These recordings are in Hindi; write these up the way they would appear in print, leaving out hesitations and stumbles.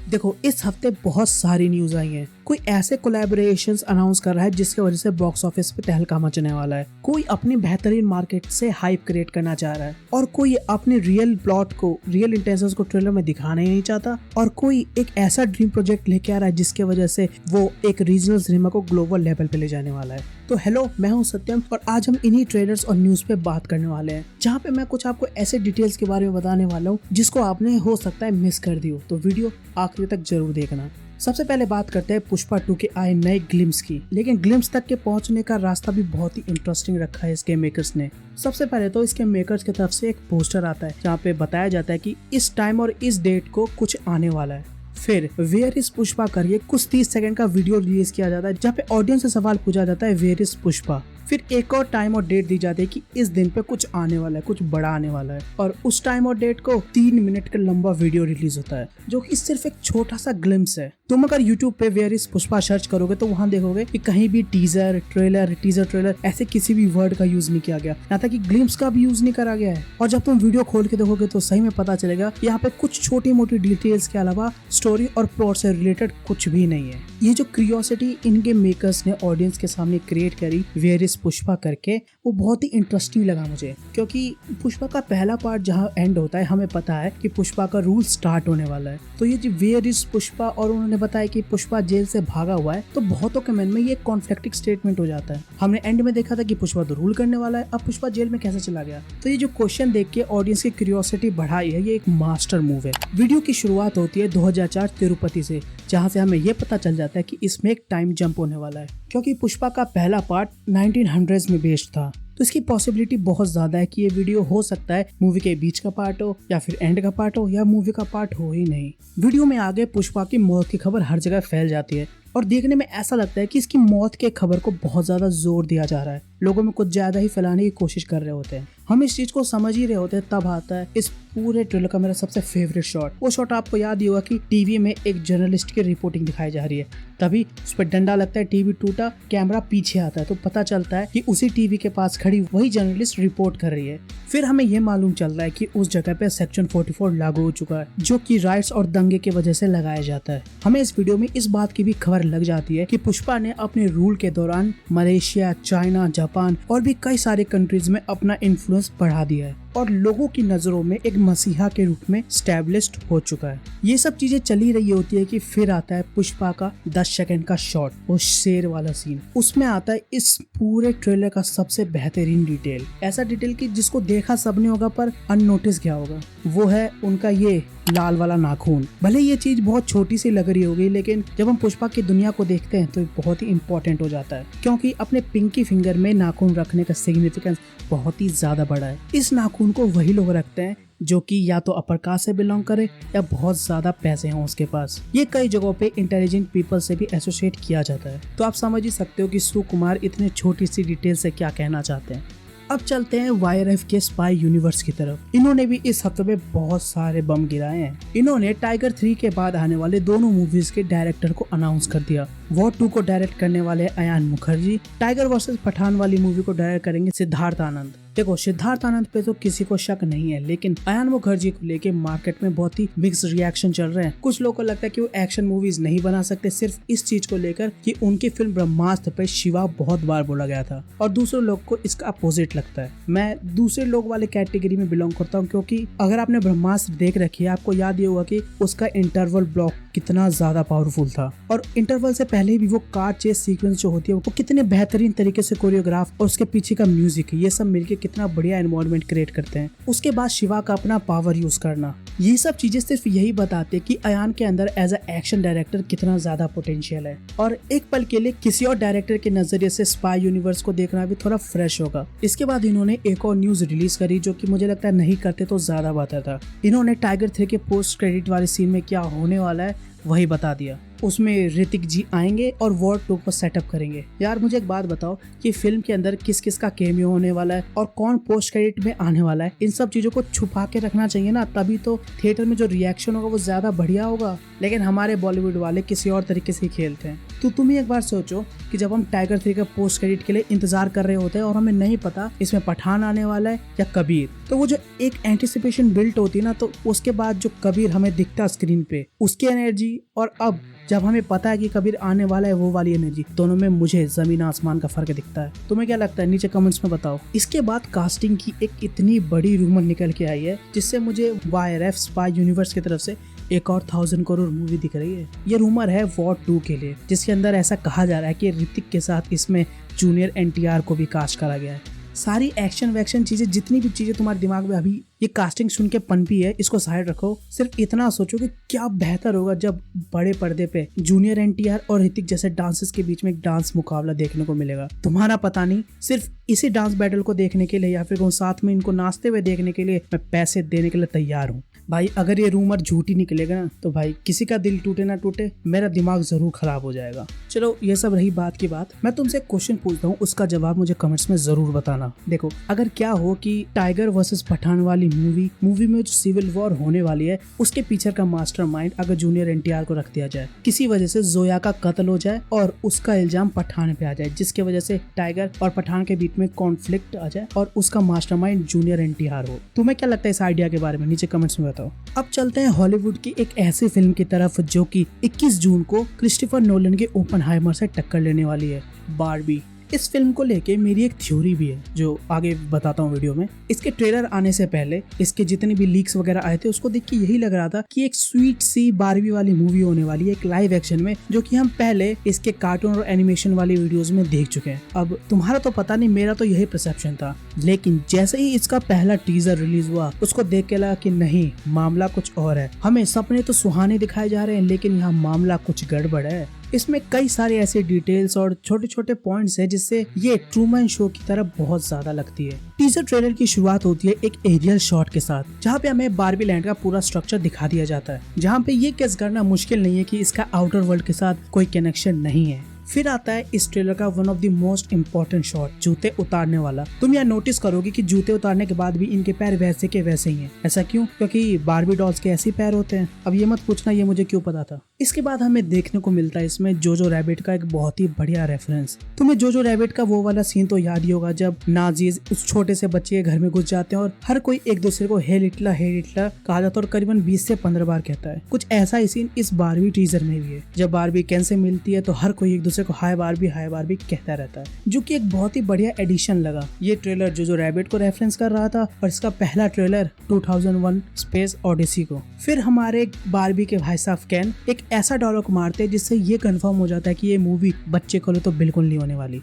देखो इस हफ्ते बहुत सारी न्यूज आई हैं। कोई ऐसे कोलैबोरेशंस अनाउंस कर रहा है जिसकी वजह से बॉक्स ऑफिस पे तहलका मचने वाला है। कोई अपनी बेहतरीन मार्केट से हाइप क्रिएट करना चाह रहा है और कोई अपने रियल प्लॉट को, रियल इंटेंशंस को ट्रेलर में दिखाना ही नहीं चाहता और कोई एक ऐसा ड्रीम प्रोजेक्ट लेके आ रहा है जिसकी वजह से वो एक रीजनल सिनेमा को ग्लोबल लेवल पे ले जाने वाला है। तो हेलो, मैं हूं सत्यम और आज हम इन्हीं ट्रेलर्स और न्यूज पे बात करने वाले हैं, जहां पे मैं कुछ आपको ऐसे डिटेल्स के बारे में बताने वाला हूं जिसको आपने हो सकता है मिस कर दी हो। तो वीडियो आखिरी तक जरूर देखना। सबसे पहले बात करते हैं पुष्पा 2 के आए नए ग्लिम्स की, लेकिन ग्लिम्स तक के पहुंचने का रास्ता भी बहुत ही इंटरेस्टिंग रखा है इसके मेकर्स ने। सबसे पहले तो इसके मेकर्स की तरफ से एक पोस्टर आता है जहाँ पे बताया जाता है कि इस टाइम और इस डेट को कुछ आने वाला है। फिर वेयर इज पुष्पा करके कुछ 30 सेकंड का वीडियो रिलीज किया जाता है जहाँ पे ऑडियंस से सवाल पूछा जाता है वेयर इज पुष्पा। फिर एक और टाइम और डेट दी जाती है कि इस दिन पे कुछ आने वाला है, कुछ बड़ा आने वाला है, और उस टाइम और डेट को 3 मिनट का लंबा वीडियो रिलीज होता है जो कि सिर्फ एक छोटा सा ग्लिम्स है। तुम अगर YouTube पे वेयर इज पुष्पा सर्च करोगे तो वहाँ देखोगे कि कहीं भी टीजर ट्रेलर ऐसे किसी भी वर्ड का यूज नहीं किया गया, यहाँ तक कि ग्लिम्स का भी यूज नहीं करा गया है। और जब तुम वीडियो खोल के देखोगे तो सही में पता चलेगा यहाँ पे कुछ छोटी मोटी डिटेल्स के अलावा स्टोरी और प्लॉट से रिलेटेड कुछ भी नहीं है। ये जो क्यूरियोसिटी इनके मेकर्स ने ऑडियंस के सामने क्रिएट करी वेयर इज पुष्पा करके, वो बहुत ही इंटरेस्टिंग लगा मुझे, क्योंकि पुष्पा का पहला पार्ट जहाँ एंड होता है हमें पता है कि पुष्पा का रूल स्टार्ट होने वाला है। तो ये जो वेयर इज पुष्पा और उन्होंने बताया कि पुष्पा जेल से भागा हुआ है, तो बहुतों के मन में ये कॉन्फ्लिक्टिंग स्टेटमेंट हो जाता है। हमने एंड में देखा था कि पुष्पा तो रूल करने वाला है, अब पुष्पा जेल में कैसे चला गया। तो ये जो क्वेश्चन देख के ऑडियंस की क्यूरियोसिटी बढ़ाई है, ये एक मास्टर मूव है। वीडियो की शुरुआत होती है 2004 तिरुपति से, जहाँ से हमें ये पता चल जाता है कि इसमें एक टाइम जंप होने वाला है, क्योंकि पुष्पा का पहला पार्ट 1900s में बेस्ड था। तो इसकी पॉसिबिलिटी बहुत ज्यादा है कि ये वीडियो हो सकता है मूवी के बीच का पार्ट हो, या फिर एंड का पार्ट हो, या मूवी का पार्ट हो ही नहीं। वीडियो में आगे पुष्पा की मौत की खबर हर जगह फैल जाती है और देखने में ऐसा लगता है कि इसकी मौत के खबर को बहुत ज्यादा जोर दिया जा रहा है। लोगों में कुछ ज्यादा ही फैलाने की कोशिश कर रहे होते हैं। हम इस चीज को समझ ही रहे होते हैं, तब आता है इस पूरे ट्रेलर का मेरा सबसे फेवरेट शॉट। वो शॉट आपको याद ही होगा कि टीवी में एक जर्नलिस्ट की रिपोर्टिंग दिखाई जा रही है, तभी उस पर डंडा लगता है, टीवी टूटा, कैमरा पीछे आता है, तो पता चलता है कि उसी टीवी के पास खड़ी वही जर्नलिस्ट रिपोर्ट कर रही है। फिर हमें ये मालूम चल रहा है कि उस जगह पे सेक्शन 44 लागू हो चुका है, जो कि राइट्स और दंगे की वजह से लगाया जाता है। हमें इस वीडियो में इस बात की भी खबर लग जाती है कि पुष्पा ने अपने रूल के दौरान मलेशिया, चाइना, जापान और भी कई सारे कंट्रीज में अपना इन्फ्लुएंस बढ़ा दिया है और लोगों की नजरों में एक मसीहा के रूप में स्टैब्लिश्ड हो चुका है। ये सब चीजें चली रही होती है कि फिर आता है पुष्पा का 10 सेकंड का शॉट, वो शेर वाला सीन। उसमें आता है इस पूरे ट्रेलर का सबसे बेहतरीन डिटेल, ऐसा डिटेल कि जिसको देखा सबने होगा पर अननोटिस गया होगा। वो है उनका ये लाल वाला नाखून। भले ये चीज बहुत छोटी सी लग रही होगी, लेकिन जब हम पुष्पा की दुनिया को देखते हैं तो बहुत ही इम्पोर्टेंट हो जाता है, क्योंकि अपने पिंकी फिंगर में नाखून रखने का सिग्निफिकेंस बहुत ही ज्यादा बड़ा है। इस नाखून को वही लोग रखते हैं जो कि या तो अपर कास्ट से बिलोंग करे या बहुत ज्यादा पैसे हों उसके पास। ये कई जगहों पे इंटेलिजेंट पीपल से भी एसोसिएट किया जाता है। तो आप समझ ही सकते हो कि सुकुमार इतने छोटी सी डिटेल से क्या कहना चाहते हैं। अब चलते हैं YRF के स्पाई यूनिवर्स की तरफ। इन्होंने भी इस हफ्ते में बहुत सारे बम गिराए हैं। इन्होंने टाइगर 3 के बाद आने वाले दोनों मूवीज के डायरेक्टर को अनाउंस कर दिया। वॉर 2 को डायरेक्ट करने वाले अयान मुखर्जी, टाइगर वर्सेस पठान वाली मूवी को डायरेक्ट करेंगे सिद्धार्थ आनंद। देखो सिद्धार्थ आनंद पे तो किसी को शक नहीं है, लेकिन अयान मुखर्जी को लेके मार्केट में बहुत ही मिक्स रिएक्शन चल रहे हैं। कुछ लोगों को लगता है कि वो एक्शन मूवीज नहीं बना सकते सिर्फ इस चीज को लेकर कि उनकी फिल्म ब्रह्मास्त्र पे शिवा बहुत बार बोला गया था, और दूसरे लोग को इसका अपोजिट लगता है। मैं दूसरे लोग वाले कैटेगरी में बिलोंग करता हूँ, क्योंकि अगर आपने ब्रह्मास्त्र देख रखी है आपको याद ही होगा कि उसका इंटरवल ब्लॉक कितना ज्यादा पावरफुल था, और इंटरवल से पहले भी वो कार चेस सीक्वेंस जो होती है वो कितने बेहतरीन तरीके से कोरियोग्राफ और उसके पीछे का म्यूजिक, ये सब मिलके कितना बढ़िया एनवायरनमेंट क्रिएट करते हैं। उसके बाद शिवा का अपना पावर यूज करना, ये सब चीजें सिर्फ यही बताते कि अयान के अंदर एज अ एक्शन डायरेक्टर कितना ज्यादा पोटेंशियल है, और एक पल के लिए किसी और डायरेक्टर के नजरिए से स्पाई यूनिवर्स को देखना भी थोड़ा फ्रेश होगा। इसके बाद इन्होंने एक और न्यूज रिलीज करी जो कि मुझे लगता है नहीं करते तो ज्यादा बेहतर था। इन्होंने टाइगर 3 के पोस्ट क्रेडिट वाले सीन में क्या होने वाला है वही बता दिया। उसमें ऋतिक जी आएंगे और वॉर 2 को सेटअप करेंगे। यार मुझे एक बात बताओ कि फिल्म के अंदर किस किस का कैमियो होने वाला है और कौन पोस्ट क्रेडिट में आने वाला है, इन सब चीजों को छुपा के रखना चाहिए ना, तभी तो थिएटर में जो रिएक्शन होगा वो ज्यादा बढ़िया होगा। लेकिन हमारे बॉलीवुड वाले किसी और तरीके से ही खेलते हैं। तो तुम ही एक बार सोचो कि जब हम टाइगर 3 के पोस्ट क्रेडिट के लिए इंतजार कर रहे होते हैं और हमें नहीं पता इसमें पठान आने वाला है या कबीर, तो वो जो एक एंटिसिपेशन बिल्ट होती है ना, तो उसके बाद जो कबीर हमें दिखता स्क्रीन पे, उसकी एनर्जी और अब जब हमें पता है कि कबीर आने वाला है वो वाली एनर्जी, दोनों में मुझे जमीन आसमान का फर्क दिखता है। तुम्हें क्या लगता है नीचे कमेंट्स में बताओ। इसके बाद कास्टिंग की एक इतनी बड़ी रूमर निकल के आई है जिससे मुझे YRF स्पाई यूनिवर्स की तरफ से एक और 1000 करोड़ मूवी दिख रही है। ये रूमर है वॉर 2 के लिए, जिसके अंदर ऐसा कहा जा रहा है कि ऋतिक के साथ इसमें जूनियर NTR को भी कास्ट करा गया है। सारी एक्शन वैक्शन चीजें, जितनी भी चीजें तुम्हारे दिमाग में अभी ये कास्टिंग सुन के पनपी है, इसको साइड रखो। सिर्फ इतना सोचो कि क्या बेहतर होगा जब बड़े पर्दे पे जूनियर NTR और ऋतिक जैसे डांसर्स के बीच में एक डांस मुकाबला देखने को मिलेगा। तुम्हारा पता नहीं, सिर्फ इसी डांस बैटल को देखने के लिए या फिर साथ में इनको नाचते हुए देखने के लिए मैं पैसे देने के लिए तैयार हूँ। भाई अगर ये रूमर झूठी निकलेगा ना, तो भाई किसी का दिल टूटे ना टूटे, मेरा दिमाग जरूर खराब हो जाएगा। चलो ये सब रही बात की बात। मैं तुमसे एक क्वेश्चन पूछता हूँ, उसका जवाब मुझे कमेंट्स में जरूर बताना। देखो, अगर क्या हो कि टाइगर वर्सेस पठान वाली मूवी में जो सिविल वॉर होने वाली है, उसके पीछे का मास्टरमाइंड अगर जूनियर NTR को रख दिया जाए, किसी वजह से जोया का कत्ल हो जाए और उसका इल्जाम पठान पे आ जाए, जिसके वजह से टाइगर और पठान के बीच में कॉन्फ्लिक्ट आ जाए और उसका मास्टरमाइंड जूनियर NTR हो। तुम्हें क्या लगता है इस आइडिया के बारे में? नीचे कमेंट्स में बताओ। अब चलते हैं हॉलीवुड की एक ऐसी फिल्म की तरफ जो कि 21 जून को क्रिस्टोफर नोलन के ओपनहाइमर से टक्कर लेने वाली है, बारबी। इस फिल्म को लेके मेरी एक थ्योरी भी है जो आगे बताता हूँ वीडियो में। इसके ट्रेलर आने से पहले इसके जितने भी लीक्स वगैरह आए थे, उसको देख के यही लग रहा था कि एक स्वीट सी बारबी वाली मूवी होने वाली है, एक लाइव एक्शन में, जो कि हम पहले इसके कार्टून और एनिमेशन वाली वीडियोस में देख चुके हैं। अब तुम्हारा तो पता नहीं, मेरा तो यही परसेप्शन था। लेकिन जैसे ही इसका पहला टीजर रिलीज हुआ, उसको देख के लगा कि नहीं, मामला कुछ और है। हमें सपने तो सुहाने दिखाए जा रहे हैं, लेकिन यहाँ मामला कुछ गड़बड़ है। इसमें कई सारे ऐसे डिटेल्स और छोटे छोटे पॉइंट्स हैं जिससे ये ट्रूमैन शो की तरह बहुत ज्यादा लगती है। टीजर ट्रेलर की शुरुआत होती है एक एरियल शॉट के साथ, जहाँ पे हमें बारबी लैंड का पूरा स्ट्रक्चर दिखा दिया जाता है, जहाँ पे ये गेस करना मुश्किल नहीं है कि इसका आउटर वर्ल्ड के साथ कोई कनेक्शन नहीं है। फिर आता है इस ट्रेलर का one of the most important shot, जूते उतारने वाला। तुम यहाँ नोटिस करोगे कि जूते उतारने के बाद भी इनके पैर वैसे के वैसे ही हैं। ऐसा क्यों? क्योंकि बारबी डॉल्स के ऐसे पैर होते हैं। अब ये मत पूछना ये मुझे क्यों पता था। इसके बाद हमें देखने को मिलता है इसमें जोजो रैबिट का एक बहुत ही बढ़िया रेफरेंस। तुम्हें जोजो रैबिट का वो वाला सीन तो याद ही होगा जब नाजीज उस छोटे से बच्चे के घर में घुस जाते हैं और हर कोई एक दूसरे को हे लिटला कहा जाता है और करीबन 20 से 15 बार कहता है। कुछ ऐसा ही सीन इस बारबी टीजर में भी है। जब बारबी केन से मिलती है तो हर कोई एक दूसरे को हाय बारबी कहता रहता है, जो कि एक बहुत ही बढ़िया एडिशन लगा। ये ट्रेलर जोजो रैबिट को रेफरेंस कर रहा था और इसका पहला ट्रेलर 2001 स्पेस ओडिसी को। फिर हमारे बारबी के भाई साहब केन एक ऐसा डायलॉग मारते हैं जिससे ये कंफर्म हो जाता है कि ये मूवी बच्चे को तो बिल्कुल नहीं होने वाली।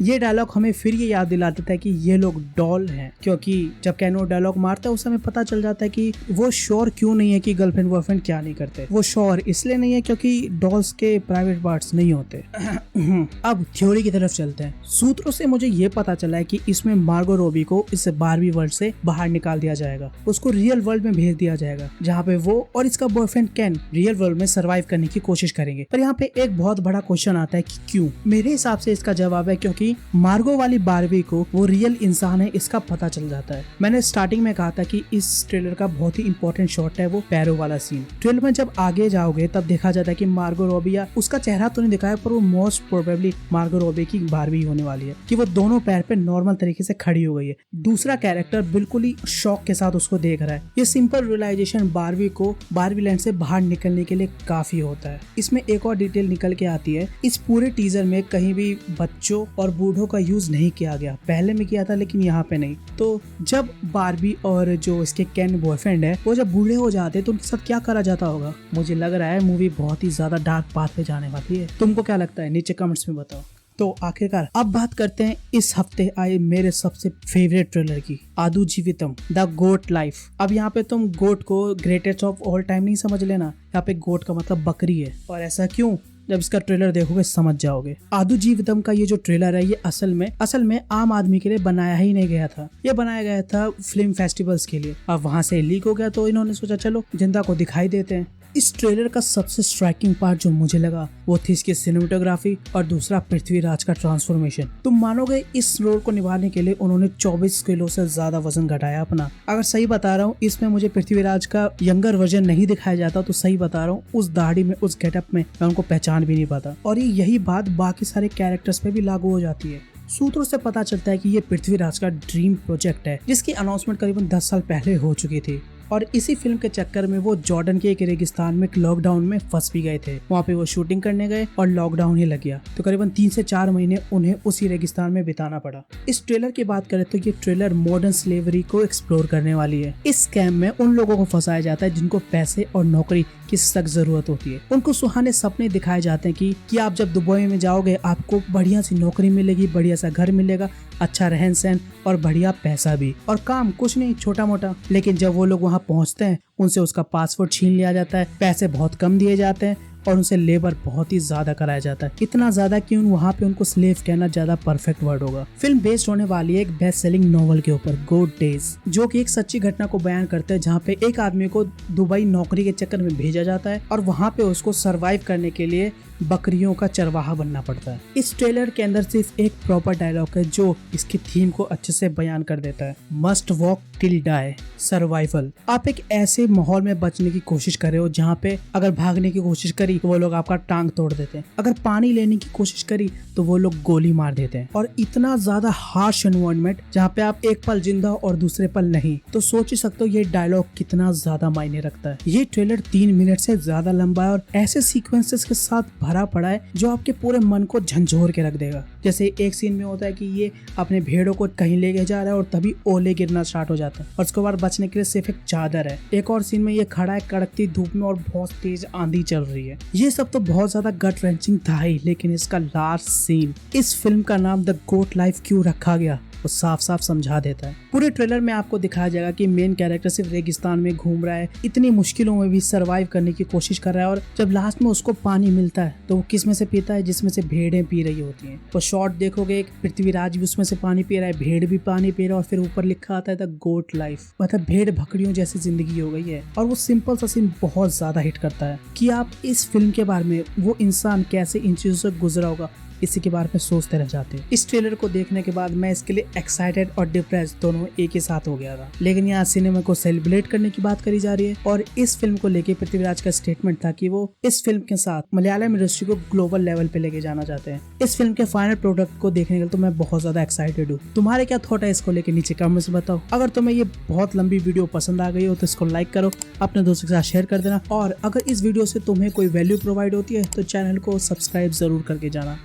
ये डायलॉग हमें फिर ये याद दिला देता है कि ये लोग डॉल हैं, क्योंकि जब केन वो डायलॉग मारता है उस समय पता चल जाता है कि वो श्योर क्यों नहीं है कि गर्लफ्रेंड बॉयफ्रेंड क्या नहीं करते। वो श्योर इसलिए नहीं है क्योंकि डॉल्स के प्राइवेट पार्ट्स नहीं होते। अब थ्योरी की तरफ चलते हैं। सूत्रों से मुझे ये पता चला है कि इसमें मार्गो रॉबी को इस बारबी वर्ल्ड से बाहर निकाल दिया जाएगा, उसको रियल वर्ल्ड में भेज दिया जाएगा, जहाँ पे वो और इसका बॉयफ्रेंड केन रियल वर्ल्ड में सरवाइव करने की कोशिश करेंगे। पर यहाँ पे एक बहुत बड़ा क्वेश्चन आता है कि क्यों? मेरे हिसाब से इसका जवाब है क्योंकि मार्गो वाली बारबी को वो रियल इंसान है इसका पता चल जाता है। मैंने स्टार्टिंग में कहा था कि इस ट्रेलर का बहुत ही इंपॉर्टेंट शॉट है वो पैरो वाला सीन। ट्रेलर में जब आगे जाओगे तब देखा जाता है कि मार्गो रॉबी, या उसका चेहरा तो नहीं दिखाया पर वो मोस्ट प्रोबेबली मार्गो रॉबी की बारबी होने वाली है कि वो दोनों पैर पे नॉर्मल तरीके से खड़ी हो गई है। दूसरा कैरेक्टर बिल्कुल ही शॉक के साथ उसको देख रहा है। ये सिंपल रियलाइजेशन बारबी को बारबी लैंड से बाहर निकलने के लिए काफी होता है। इसमें एक और डिटेल निकल के आती है, इस पूरे टीजर में कहीं भी बच्चों और बूढ़ों का यूज नहीं किया गया। पहले में किया था लेकिन यहाँ पे नहीं। तो जब बारबी और जो इसके केन बॉयफ्रेंड है वो जब बूढ़े हो जाते हैं तो उनके साथ क्या करा जाता होगा? मुझे लग रहा है मूवी बहुत ही ज्यादा डार्क पाथ पे जाने वाली है। तुमको क्या लगता है? नीचे कमेंट्स में बताओ। तो आखिरकार अब बात करते हैं इस हफ्ते आए मेरे सबसे फेवरेट ट्रेलर की, आदू जीवितम द गोट लाइफ। अब यहाँ पे तुम गोट को ग्रेटेस्ट ऑफ ऑल टाइम नहीं समझ लेना, यहाँ पे गोट का मतलब बकरी है। और ऐसा क्यों? जब इसका ट्रेलर देखोगे समझ जाओगे। आदू जीवितम का ये जो ट्रेलर है ये असल में आम आदमी के लिए बनाया ही नहीं गया था। ये बनाया गया था फिल्म फेस्टिवल्स के लिए। अब वहाँ से लीक हो गया तो इन्होंने सोचा चलो जनता को दिखाई देते हैं। इस ट्रेलर का सबसे स्ट्राइकिंग पार्ट जो मुझे लगा वो थी इसकी सिनेमेटोग्राफी और दूसरा पृथ्वीराज का ट्रांसफॉर्मेशन। तुम मानोगे इस रोल को निभाने के लिए उन्होंने 24 किलो से ज्यादा वजन घटाया अपना। अगर सही बता रहा हूँ, इसमें मुझे पृथ्वीराज का यंगर वर्जन नहीं दिखाया जाता तो सही बता रहा हूँ, उस दाढ़ी में, उस गेटअप में मैं उनको पहचान भी नहीं पाता। और यही बात बाकी सारे कैरेक्टर्स पे भी लागू हो जाती है। सूत्रों से पता चलता है कि ये पृथ्वीराज का ड्रीम प्रोजेक्ट है जिसकी अनाउंसमेंट करीबन 10 साल पहले हो चुकी थी और इसी फिल्म के चक्कर में वो जॉर्डन के एक रेगिस्तान में लॉकडाउन में फंस भी गए थे। वहाँ पे वो शूटिंग करने गए और लॉकडाउन ही लग गया तो करीबन 3 से 4 महीने उन्हें उसी रेगिस्तान में बिताना पड़ा। इस ट्रेलर की बात करें तो ये ट्रेलर मॉडर्न स्लेवरी को एक्सप्लोर करने वाली है। इस स्कैम में उन लोगों को फंसाया जाता है जिनको पैसे और नौकरी की सख्त जरूरत होती है। उनको सुहाने सपने दिखाए जाते हैं कि आप जब दुबई में जाओगे आपको बढ़िया सी नौकरी मिलेगी, बढ़िया सा घर मिलेगा, अच्छा रहन सहन और बढ़िया पैसा भी, और काम कुछ नहीं छोटा मोटा। लेकिन जब वो लोग वहाँ पहुँचते हैं उनसे उसका पासपोर्ट छीन लिया जाता है, पैसे बहुत कम दिए जाते हैं और उनसे लेबर बहुत ही ज्यादा कराया जाता है। इतना ज्यादा कि वहाँ पे उनको स्लेव कहना ज्यादा परफेक्ट वर्ड होगा। फिल्म बेस्ड होने वाली है एक बेस्ट सेलिंग नॉवल के ऊपर, गुड डेज, जो कि एक सच्ची घटना को बयान करता है जहाँ पे एक आदमी को दुबई नौकरी के चक्कर में भेजा जाता है और वहाँ पे उसको सरवाइव करने के लिए बकरियों का चरवाहा बनना पड़ता है। इस ट्रेलर के अंदर सिर्फ एक प्रॉपर डायलॉग है जो इसकी थीम को अच्छे से बयान कर देता है, must walk till die, survival. आप एक ऐसे माहौल में बचने की कोशिश कर रहे हो जहाँ पे अगर भागने की कोशिश करी तो वो लोग आपका टांग तोड़ देते हैं, अगर पानी लेने की कोशिश करी तो वो लोग गोली मार देते हैं, और इतना ज्यादा हार्श एनवायरनमेंट जहाँ पे आप एक पल जिंदा और दूसरे पल नहीं। तो सोच ही सकते हो ये डायलॉग कितना ज्यादा मायने रखता है। ये ट्रेलर 3 मिनट से ज्यादा लंबा है और ऐसे सीक्वेंसेस के साथ भरा पड़ा है जो आपके पूरे मन को झंझोर के रख देगा। जैसे एक सीन में होता है कि ये अपने भेड़ों को कहीं लेके जा रहा है और तभी ओले गिरना स्टार्ट हो जाता है और उसके बाद बचने के लिए सिर्फ एक चादर है। एक और सीन में ये खड़ा है कड़कती धूप में और बहुत तेज आंधी चल रही है। ये सब तो बहुत ज्यादा गट रेंचिंग था ही, लेकिन इसका लास्ट सीन, इस फिल्म का नाम द गोट लाइफ क्यों रखा गया वो साफ साफ समझा देता है। पूरे ट्रेलर में आपको दिखाया जाएगा कि मेन कैरेक्टर सिर्फ रेगिस्तान में घूम रहा है, इतनी मुश्किलों में भी सरवाइव करने की कोशिश कर रहा है, और जब लास्ट में उसको पानी मिलता है तो वो किस में से पीता है, जिसमें से भेड़ें पी रही होती हैं। तो शॉट देखोगे एक पृथ्वीराज भी उसमें से पानी पी रहा है, भेड़ भी पानी पी रहा है और फिर ऊपर लिखा आता है द गोट लाइफ, मतलब भेड़ बकरियों जैसी जिंदगी हो गई है। और वो सिंपल सा सीन बहुत ज्यादा हिट करता है कि आप इस फिल्म के बारे में, वो इंसान कैसे इन चीजों से गुजरा होगा, इसी के बारे में सोचते रह जाते हैं। इस ट्रेलर को देखने के बाद मैं इसके लिए एक्साइटेड और डिप्रेस्ड दोनों एक ही साथ हो गया था। लेकिन यहाँ सिनेमा को सेलिब्रेट करने की बात करी जा रही है और इस फिल्म को लेके पृथ्वीराज का स्टेटमेंट था कि वो इस फिल्म के साथ मलयालम इंडस्ट्री को ग्लोबल लेवल पे लेके जाना चाहते हैं। इस फिल्म के फाइनल प्रोडक्ट को देखने के लिए तो मैं बहुत ज्यादा एक्साइटेड हूँ। तुम्हारे क्या थॉट है इसको लेके नीचे कमेंट्स में बताओ। अगर तुम्हें ये बहुत लंबी वीडियो पसंद आ गई हो तो इसको लाइक करो, अपने दोस्तों के साथ शेयर कर देना, और अगर इस वीडियो से तुम्हें कोई वैल्यू प्रोवाइड होती है तो चैनल को सब्सक्राइब जरूर करके जाना।